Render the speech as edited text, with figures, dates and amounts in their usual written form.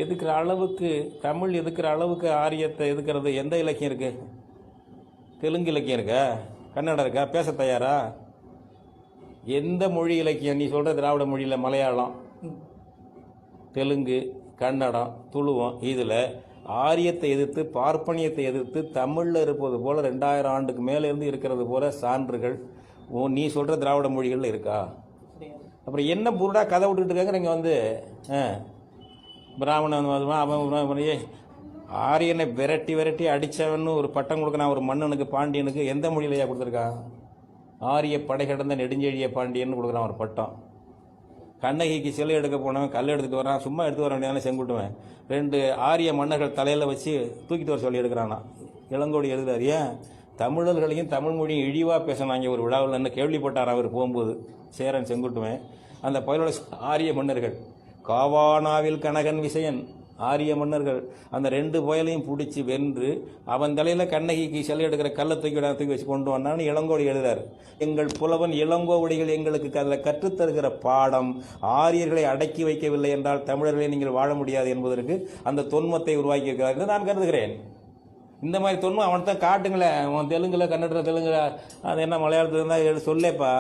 எதுக்குற அளவுக்கு, தமிழ் எதுக்குற அளவுக்கு ஆரியத்தை எதுக்கிறது எந்த இலக்கியம் இருக்கு? தெலுங்கு இலக்கியம் இருக்கா? கன்னடம் இருக்கா? பேச தயாரா? எந்த மொழி இலக்கியம் நீ சொல்கிற? திராவிட மொழியில் மலையாளம், தெலுங்கு, கன்னடம், துளுவம், இதில் ஆரியத்தை எதிர்த்து பார்ப்பனியத்தை எதிர்த்து தமிழில் இருப்பது போல் 2000 ஆண்டுக்கு மேலே இருந்து இருக்கிறது போல சான்றுகள் நீ சொல்கிற திராவிட மொழிகளில் இருக்கா? அப்புறம் என்ன புருடா கதை விட்டுட்டு இருக்காங்க நீங்கள் வந்து பிராமணன் அவன் ஆரியனை விரட்டி விரட்டி அடித்தவன்னு ஒரு பட்டம் கொடுக்க ஒரு மன்னனுக்கு, பாண்டியனுக்கு எந்த மொழியிலையா கொடுத்துருக்கான்? ஆரிய படை கடந்த நெடுஞ்செழிய பாண்டியன்னு கொடுக்குறான் ஒரு பட்டம். கண்ணகிக்கு சிலை எடுக்க போனவன் கல் எடுத்துகிட்டு வரான், சும்மா எடுத்து வர வேண்டியதானே செங்குட்டுவன். 2 ஆரிய மன்னர்கள் தலையில் வச்சு தூக்கிட்டு வர சொல்லி எடுக்கிறானா. இளங்கோடி எழுதுறாரு. ஏன் தமிழர்களையும் தமிழ் மொழியும் இழிவாக பேசினாங்க ஒரு விழாவில் என்ன கேள்விப்பட்டார் அவர் போகும்போது. சேரன் செங்குட்டுவன் அந்த பயிரோட ஆரிய மன்னர்கள், காவானாவில் கனகன் விசயன் ஆரிய மன்னர்கள் அந்த 2 புயலையும் பிடிச்சி வென்று அவன் தலையில் கண்ணகிக்கு சிலை எடுக்கிற கல்லை தூக்கி வச்சு கொண்டு வந்தான்னு இளங்கோடி எழுதார். எங்கள் புலவன் இளங்கோவடிகள் எங்களுக்கு அதில் கற்றுத்தருகிற பாடம் ஆரியர்களை அடக்கி வைக்கவில்லை என்றால் தமிழர்களை நீங்கள் வாழ முடியாது என்பதற்கு அந்த தொன்மத்தை உருவாக்கி இருக்கிறார் என்று நான் கருதுகிறேன். இந்த மாதிரி தொன்மம் அவன் தான் காட்டுங்களேன். அவன் தெலுங்குல, கன்னடத்தில், தெலுங்குல, அது என்ன மலையாளத்தில் இருந்தால் சொல்லேப்பா.